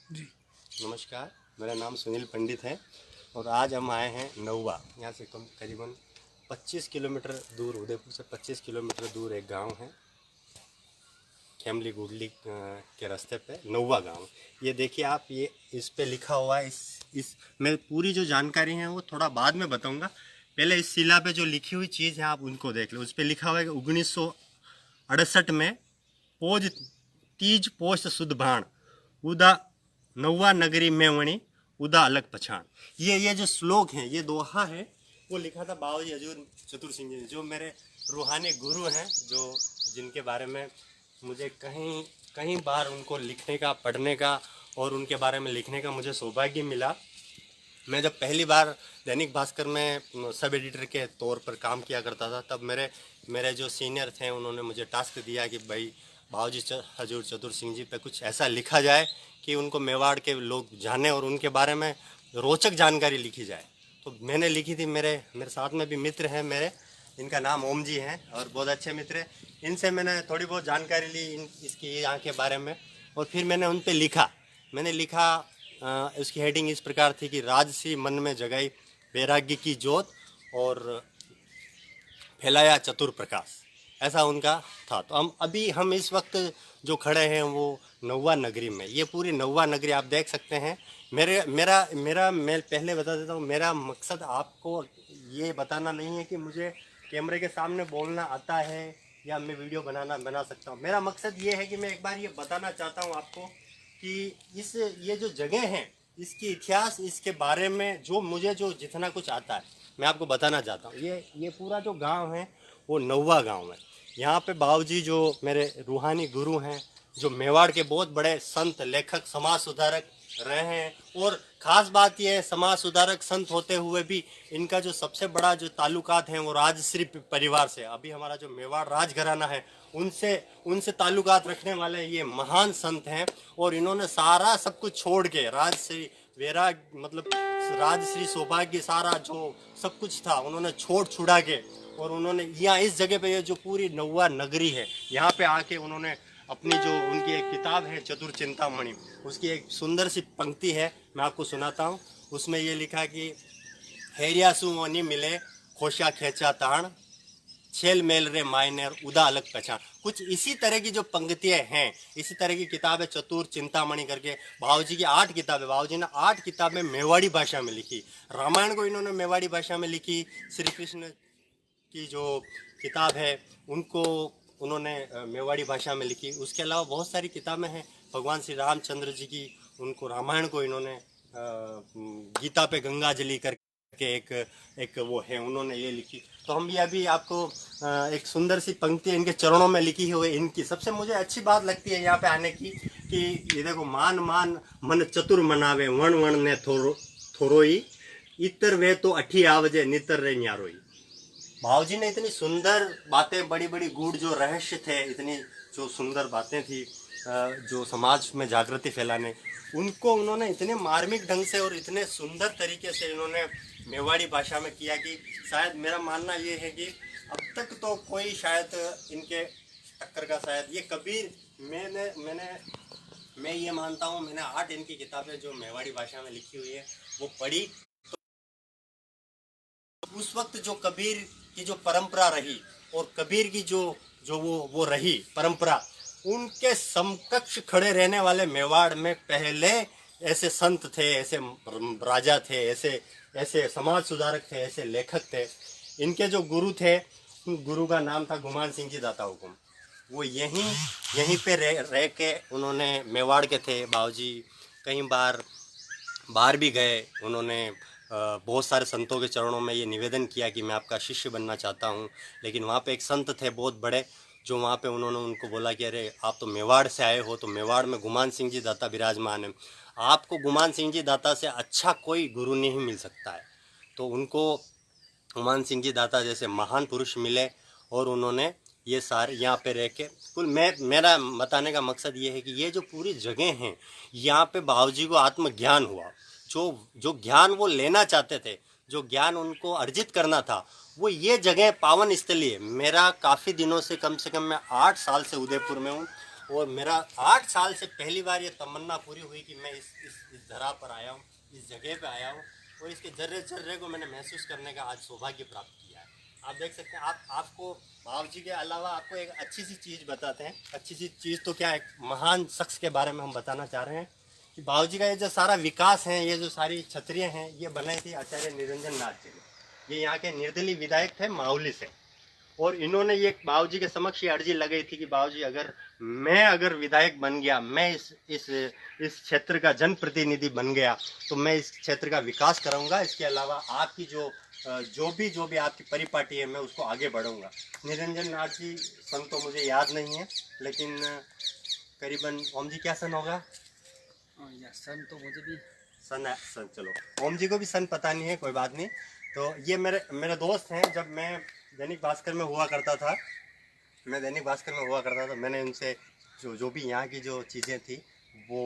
जी। नमस्कार, मेरा नाम सुनील पंडित है और आज हम आए हैं नौवा। यहाँ से करीबन 25 किलोमीटर दूर, उदयपुर से 25 किलोमीटर दूर एक गांव है, खेमली गुडली के रास्ते पे नौवा गांव। ये देखिए आप, ये इस पे लिखा हुआ है। इस मैं पूरी जो जानकारी है वो थोड़ा बाद में बताऊंगा। पहले इस शिला पे जो लिखी हुई चीज़ है आप उनको देख लो। उस पे लिखा हुआ है कि 1968 में पोज तीज पोष सुद भाण उदा नौवा नगरी में वणी उदा अलग पछाण। ये जो श्लोक है, ये दोहा है, वो लिखा था बाबूजी हजूर चतुर सिंह जी ने, जो मेरे रूहानी गुरु हैं, जो जिनके बारे में मुझे कहीं कहीं बार उनको लिखने का, पढ़ने का और उनके बारे में लिखने का मुझे सौभाग्य मिला। मैं जब पहली बार दैनिक भास्कर में सब एडिटर के तौर पर काम किया करता था, तब मेरे मेरे जो सीनियर थे उन्होंने मुझे टास्क दिया कि भाई बाबूजी हजूर चतुर सिंह जी पे कुछ ऐसा लिखा जाए कि उनको मेवाड़ के लोग जाने और उनके बारे में रोचक जानकारी लिखी जाए। तो मैंने लिखी थी। मेरे मेरे साथ में भी मित्र हैं मेरे, इनका नाम ओम जी हैं और बहुत अच्छे मित्र हैं। इनसे मैंने थोड़ी बहुत जानकारी ली इसकी यहाँ के बारे में और फिर मैंने उन पर लिखा। मैंने लिखा, उसकी हेडिंग इस प्रकार थी कि राजसी मन में जगाई वैराग्य की ज्योत और फैलाया चतुर प्रकाश। ऐसा उनका था। तो हम इस वक्त जो खड़े हैं वो नौवा नगरी में। ये पूरी नौवा नगरी आप देख सकते हैं। मेरे मेरा मेरा मैं पहले बता देता हूँ, मेरा मकसद आपको ये बताना नहीं है कि मुझे कैमरे के सामने बोलना आता है या मैं वीडियो बना सकता हूँ। मेरा मकसद ये है कि मैं एक बार ये बताना चाहता हूँ आपको कि ये जो जगह है, इसकी इतिहास, इसके बारे में जो मुझे जो जितना कुछ आता है मैं आपको बताना चाहता हूँ। ये पूरा जो गांव है वो नौवा गांव है। यहाँ पे बाबूजी जो मेरे रूहानी गुरु हैं, जो मेवाड़ के बहुत बड़े संत, लेखक, समाज सुधारक रहे हैं। और ख़ास बात यह है, समाज सुधारक संत होते हुए भी इनका जो सबसे बड़ा जो ताल्लुकात हैं वो राजश्री परिवार से, अभी हमारा जो मेवाड़ राजघराना है उनसे उनसे ताल्लुकात रखने वाले ये महान संत हैं। और इन्होंने सारा सब कुछ छोड़ के राजश्री वैराग मतलब राजश्री सौभाग्य, सारा जो सब कुछ था उन्होंने छोड़ छुड़ा के और उन्होंने यहाँ इस जगह पे, ये जो पूरी नौवा नगरी है, यहाँ पे आके उन्होंने अपनी जो उनकी एक किताब है चतुर चिंतामणि, उसकी एक सुंदर सी पंक्ति है, मैं आपको सुनाता हूँ। उसमें ये लिखा कि हेरिया सुनी मिले खोशा खेचा ताण छेल मेल रे मायने उदा अलग पहचान। कुछ इसी तरह की जो पंक्तियां हैं, इसी तरह की किताब है चतुर चिंतामणि करके। बाबूजी की 8 किताबें, बाबूजी ने 8 किताबें मेवाड़ी भाषा में लिखी। रामायण को इन्होंने मेवाड़ी भाषा में लिखी। श्री कृष्ण की जो किताब है उनको उन्होंने मेवाड़ी भाषा में लिखी। उसके अलावा बहुत सारी किताबें हैं भगवान श्री रामचंद्र जी की, उनको रामायण को इन्होंने गीता पे गंगाजलि करके एक एक वो है, उन्होंने ये लिखी। तो हम ये अभी आपको एक सुंदर सी पंक्ति इनके चरणों में लिखी हुई इनकी सबसे मुझे अच्छी बात लगती है यहाँ पे आने की, कि ये देखो, मान मान मन चतुर मनावे वण वण ने थोरोई इतर वे तो अठी आवजे नितर रे न्यारोई। भावजी ने इतनी सुंदर बातें, बड़ी बड़ी गूढ़ जो रहस्य थे, इतनी जो सुंदर बातें थी जो समाज में जागृति फैलाने, उनको उन्होंने इतने मार्मिक ढंग से और इतने सुंदर तरीके से इन्होंने मेवाड़ी भाषा में किया कि शायद मेरा मानना ये है कि अब तक तो कोई शायद इनके टक्कर का, शायद ये कबीर, मैंने मैंने मैं ये मानता हूँ, मैंने 8 इनकी किताबें जो मेवाड़ी भाषा में लिखी हुई है वो पढ़ी। उस वक्त जो कबीर की जो परंपरा रही और कबीर की जो जो वो रही परंपरा, उनके समकक्ष खड़े रहने वाले मेवाड़ में पहले ऐसे संत थे, ऐसे राजा थे, ऐसे ऐसे समाज सुधारक थे, ऐसे लेखक थे। इनके जो गुरु थे, उन गुरु का नाम था गुमान सिंह जी दाता हुकुम। वो यहीं यहीं पे रह के उन्होंने, मेवाड़ के थे बाबूजी, कई बार बाहर भी गए। उन्होंने बहुत सारे संतों के चरणों में ये निवेदन किया कि मैं आपका शिष्य बनना चाहता हूँ। लेकिन वहाँ पे एक संत थे बहुत बड़े, जो वहाँ पे उन्होंने उनको बोला कि अरे आप तो मेवाड़ से आए हो, तो मेवाड़ में गुमान सिंह जी दाता विराजमान है, आपको गुमान सिंह जी दाता से अच्छा कोई गुरु नहीं मिल सकता है। तो उनको गुमान सिंह जी दाता जैसे महान पुरुष मिले और उन्होंने ये सारे यहाँ पे रह के, कुल मेरा बताने का मकसद ये है कि ये जो पूरी जगह हैं, यहाँ पे बाबूजी को आत्मज्ञान हुआ। जो जो ज्ञान वो लेना चाहते थे, जो ज्ञान उनको अर्जित करना था, वो ये जगह पावन स्थली है। मेरा काफ़ी दिनों से, कम मैं 8 साल से उदयपुर में हूँ और मेरा 8 साल से पहली बार ये तमन्ना पूरी हुई कि मैं इस धरा पर आया हूँ, इस जगह पे आया हूँ और इसके जर्रे जर्रे को मैंने महसूस करने का आज सौभाग्य प्राप्त किया है। आप देख सकते हैं। आपको बाबू जी के अलावा आपको एक अच्छी सी चीज़ बताते हैं। अच्छी सी चीज़ तो क्या, एक महान शख्स के बारे में हम बताना चाह रहे हैं कि बाबू जी का ये जो सारा विकास है, ये जो सारी छतरियाँ हैं, ये बनाई थी आचार्य निरंजन नाथ जी ने। ये यहाँ के निर्दलीय विधायक थे माहुली से, और इन्होंने ये बाबू जी के समक्ष ये अर्जी लगाई थी कि बाबू जी अगर विधायक बन गया, मैं इस क्षेत्र का जनप्रतिनिधि बन गया तो मैं इस क्षेत्र का विकास कराऊंगा। इसके अलावा आपकी जो भी आपकी परिपाटी है मैं उसको आगे बढ़ाऊंगा। निरंजन नाथ जी सन तो मुझे याद नहीं है, लेकिन करीबन ओम जी क्या सन होगा? सन तो मुझे भी सन चलो ओम जी को भी सन पता नहीं है, कोई बात नहीं। तो ये मेरे दोस्त हैं। जब मैं दैनिक भास्कर में हुआ करता था, मैंने इनसे जो भी यहाँ की जो चीज़ें थी वो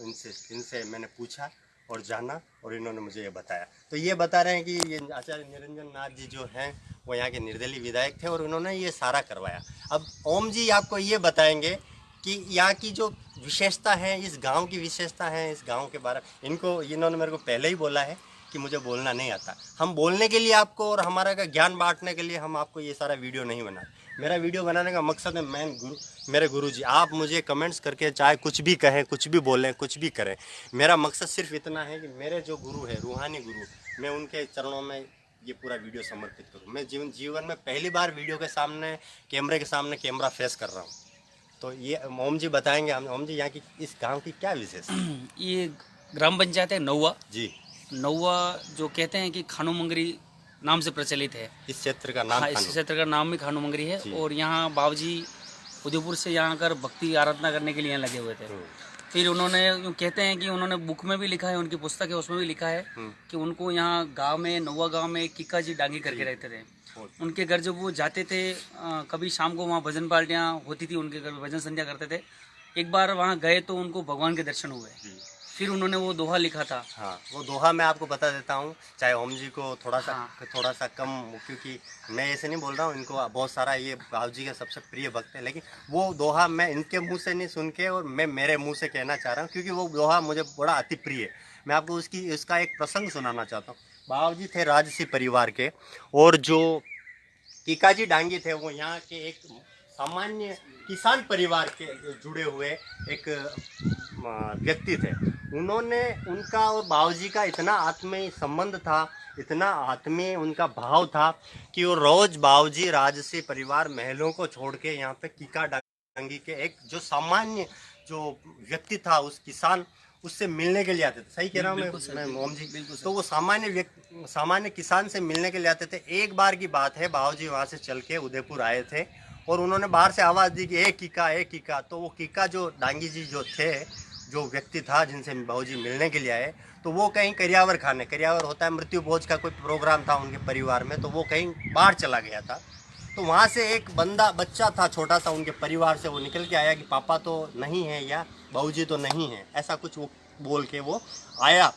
इनसे मैंने पूछा और जाना, और इन्होंने मुझे ये बताया। तो ये बता रहे हैं कि ये आचार्य निरंजन नाथ जी जो हैं वो यहाँ के निर्दलीय विधायक थे और उन्होंने ये सारा करवाया। अब ओम जी आपको ये बताएंगे कि यहाँ की जो विशेषता है, इस गांव की विशेषता है, इस गांव के बारे में इन्होंने मेरे को पहले ही बोला है कि मुझे बोलना नहीं आता। हम बोलने के लिए आपको और हमारा का ज्ञान बांटने के लिए हम आपको ये सारा वीडियो नहीं बना। मेरा वीडियो बनाने का मकसद है मेरे गुरु जी, आप मुझे कमेंट्स करके चाहे कुछ भी कहें, कुछ भी बोलें, कुछ भी करें, मेरा मकसद सिर्फ इतना है कि मेरे जो गुरु है, रूहानी गुरु, मैं उनके चरणों में ये पूरा वीडियो समर्पित करूँ। मैं जीवन में पहली बार वीडियो के सामने, कैमरे के सामने कैमरा फेस कर रहा हूँ। तो ये ओम जी बताएंगे। ओम जी, यहाँ की इस गाँव की क्या विशेषता? ये ग्राम पंचायत है नौवा जी। नौवा जो कहते हैं कि खानोमंगरी नाम से प्रचलित है। इस क्षेत्र का नाम? हाँ, इस क्षेत्र का नाम भी खानोमंगरी है। और यहाँ बाबूजी उदयपुर से यहाँ कर भक्ति आराधना करने के लिए यहाँ लगे हुए थे। फिर उन्होंने कहते हैं कि उन्होंने बुक में भी लिखा है, उनकी पुस्तक है उसमें भी लिखा है कि उनको यहाँ गांव में, नौवा गांव में किक्का जी डांगी करके रहते थे। उनके घर जब वो जाते थे, कभी शाम को वहाँ भजन पार्टियाँ होती थी, उनके घर भजन संध्या करते थे। एक बार वहाँ गए तो उनको भगवान के दर्शन हुए। फिर उन्होंने वो दोहा लिखा था। हाँ, वो दोहा मैं आपको बता देता हूँ, चाहे ओम जी को थोड़ा सा कम, क्योंकि मैं ऐसे नहीं बोल रहा हूँ, इनको बहुत सारा ये बाबू जी का सबसे प्रिय भक्त है, लेकिन वो दोहा मैं इनके मुंह से नहीं सुन के और मैं मेरे मुंह से कहना चाह रहा हूँ, क्योंकि वो दोहा मुझे बड़ा अति प्रिय है। मैं आपको उसका एक प्रसंग सुनाना चाहता हूँ। बाबू जी थे राजसी परिवार के, और जो किकाजी डांगी थे वो यहाँ के एक सामान्य किसान परिवार के जुड़े हुए एक व्यक्ति थे। उनका और बाबूजी का इतना आत्मीय संबंध था, इतना आत्मीय उनका भाव था कि वो रोज बाबूजी राजसी परिवार महलों को छोड़ के यहाँ पे किका डांगी के एक जो सामान्य जो व्यक्ति था, उस किसान, उससे मिलने के लिए आते थे। सही कह रहा हूँ मैं मोम जी? तो वो सामान्य किसान से मिलने के लिए आते थे। एक बार की बात है, बाबूजी वहाँ से चल के उदयपुर आए थे और उन्होंने बाहर से आवाज़ दी कि ए किका। तो वो किका जो डांगी जी जो थे, जो व्यक्ति था जिनसे बाबूजी मिलने के लिए आए, तो वो कहीं करियावर होता है, मृत्यु भोज का कोई प्रोग्राम था उनके परिवार में, तो वो कहीं बाहर चला गया था। तो वहाँ से एक बच्चा था छोटा सा उनके परिवार से, वो निकल के आया कि पापा तो नहीं है या बाबूजी तो नहीं है, ऐसा कुछ वो बोल के वो आया।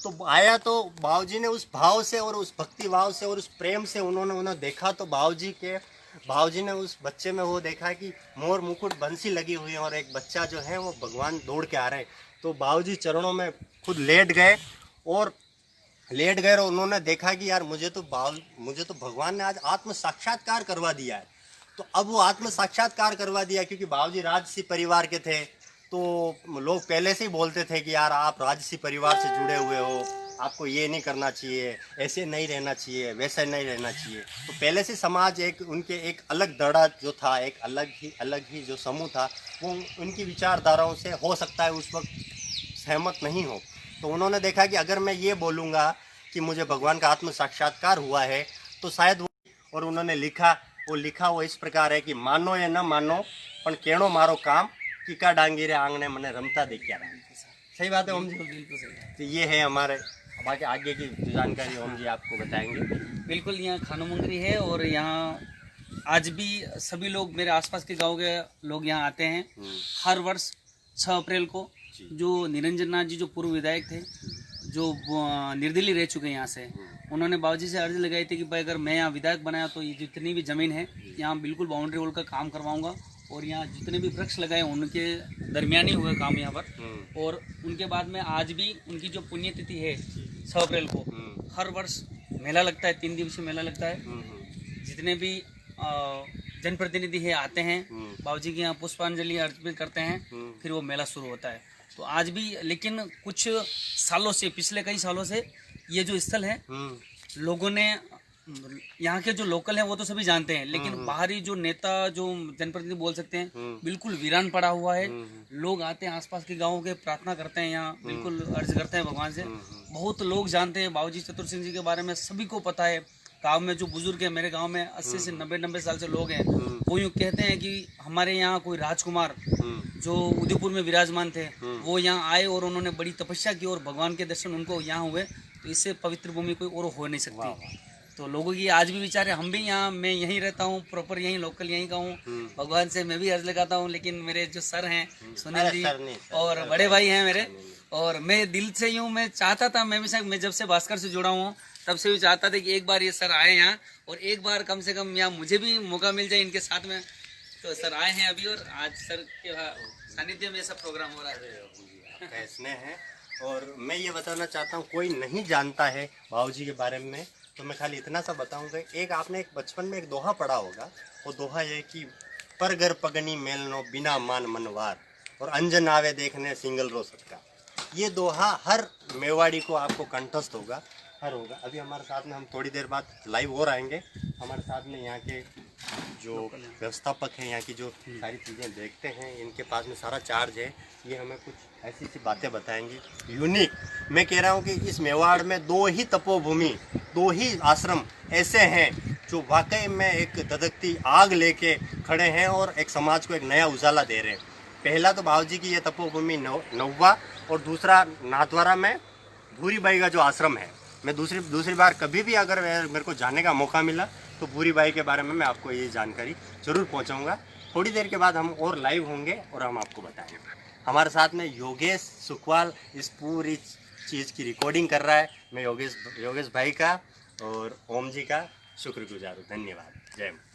तो बाबूजी ने उस भाव से और उस भक्ति भाव से और उस प्रेम से उन्होंने देखा, तो बाबूजी ने उस बच्चे में वो देखा कि मोर मुकुट बंसी लगी हुई है और एक बच्चा जो है वो भगवान दौड़ के आ रहे हैं। तो बाबूजी चरणों में खुद लेट गए और उन्होंने देखा कि यार मुझे तो भगवान ने आज आत्म साक्षात्कार करवा दिया है। तो अब वो आत्म साक्षात्कार करवा दिया, क्योंकि बाबूजी राजसी परिवार के थे, तो लोग पहले से ही बोलते थे कि यार आप राजसी परिवार से जुड़े हुए हो, आपको ये नहीं करना चाहिए, ऐसे नहीं रहना चाहिए, वैसे नहीं रहना चाहिए। तो पहले से समाज उनके एक अलग दड़ा जो था, एक अलग ही जो समूह था, वो उनकी विचारधाराओं से हो सकता है उस वक्त सहमत नहीं हो। तो उन्होंने देखा कि अगर मैं ये बोलूँगा कि मुझे भगवान का आत्म साक्षात्कार हुआ है तो शायद वो, और उन्होंने लिखा वो इस प्रकार है कि मानो या न मानो पण केणो मारो काम, किका डांगी रे आंगने मने रमता देखिया। सही बात है ओम जी? बिल्कुल सही। तो ये है हमारे, बाकी आगे की जानकारी ओम जी आपको बताएंगे। बिल्कुल, यहाँ खानोमंगरी है और यहाँ आज भी सभी लोग, मेरे आसपास के गांव के लोग यहाँ आते हैं। हर वर्ष 6 अप्रैल को जो निरंजन नाथ जी जो पूर्व विधायक थे, जो निर्दलीय रह चुके हैं यहाँ से, उन्होंने बाबूजी से अर्जी लगाई थी कि भाई अगर मैं यहाँ विधायक बनाया तो ये जितनी भी ज़मीन है यहाँ बिल्कुल बाउंड्री वॉल का काम करवाऊँगा और यहाँ जितने भी वृक्ष लगाए उनके दरमियान ही हुए काम यहाँ पर। और उनके बाद में आज भी उनकी जो पुण्यतिथि है 6 अप्रैल को हर वर्ष मेला लगता है, 3 दिवसीय मेला लगता है। जितने भी जनप्रतिनिधि है आते हैं, बाबूजी के यहाँ पुष्पांजलि अर्पित करते हैं, फिर वो मेला शुरू होता है। तो आज भी, लेकिन कुछ सालों से, पिछले कई सालों से ये जो स्थल है, लोगों ने, यहाँ के जो लोकल हैं वो तो सभी जानते हैं, लेकिन बाहरी जो नेता, जो जनप्रतिनिधि बोल सकते हैं, बिल्कुल वीरान पड़ा हुआ है। लोग आते हैं आसपास के गांवों के, प्रार्थना करते हैं, यहाँ बिल्कुल अर्ज करते हैं भगवान से। बहुत लोग जानते हैं बाबूजी चतुर सिंह जी के बारे में, सभी को पता है। गांव में जो बुजुर्ग है, मेरे गांव में 80 से 90 साल से लोग हैं, वो यूँ कहते हैं कि हमारे यहाँ कोई राजकुमार जो उदयपुर में विराजमान थे, वो यहाँ आए और उन्होंने बड़ी तपस्या की और भगवान के दर्शन उनको यहाँ हुए। तो इससे पवित्र भूमि कोई और हो नहीं सकती। तो लोगों की आज भी विचार है, हम भी यहाँ, मैं यहीं रहता हूँ, प्रॉपर यहीं लोकल यहीं का हूँ। भगवान से मैं भी अर्ज लगाता हूँ, लेकिन मेरे जो सर हैं सुनील जी और बड़े भाई हैं मेरे, और मैं दिल से यूँ, मैं चाहता था, मैं जब से भास्कर से जुड़ा हूँ तब से भी चाहता था कि एक बार ये सर आए यहाँ, और एक बार कम से कम यहाँ मुझे भी मौका मिल जाए इनके साथ में। तो सर आए हैं अभी, और आज सर के सानिध्य में ऐसा प्रोग्राम हो रहा है। स्नेह है। और मैं ये बताना चाहता हूँ, कोई नहीं जानता है बाबूजी के बारे में, तो मैं खाली इतना सा बताऊंगा। एक आपने एक बचपन में एक दोहा पढ़ा होगा, वो दोहा ये कि परगर पगनी मेलनो बिना मान मनवार, और अंजन आवे देखने सिंगल रो सटका। ये दोहा हर मेवाड़ी को आपको कंठस्थ होगा, हर होगा। अभी हमारे साथ में, हम थोड़ी देर बाद लाइव और आएंगे, हमारे साथ में यहाँ के जो व्यवस्थापक हैं, यहाँ की जो सारी चीज़ें देखते हैं, इनके पास में सारा चार्ज है। ये हमें कुछ ऐसी सी बातें बताएंगे यूनिक। मैं कह रहा हूँ कि इस मेवाड़ में 2 ही तपोभूमि, 2 ही आश्रम ऐसे हैं जो वाकई में एक धधकती आग लेके खड़े हैं और एक समाज को एक नया उजाला दे रहे हैं। पहला तो बाबूजी की ये तपोभूमि नौवा, और दूसरा नाथद्वारा में भूरी बाई का जो आश्रम है। मैं दूसरी बार कभी भी अगर मेरे को जानने का मौका मिला तो भूरी बाई के बारे में मैं आपको ये जानकारी ज़रूर पहुंचाऊंगा। थोड़ी देर के बाद हम और लाइव होंगे और हम आपको बताएंगे। हमारे साथ में योगेश सुखवाल इस पूरी चीज़ की रिकॉर्डिंग कर रहा है। मैं योगेश भाई का और ओम जी का शुक्रगुजार हूँ। धन्यवाद। जय मां।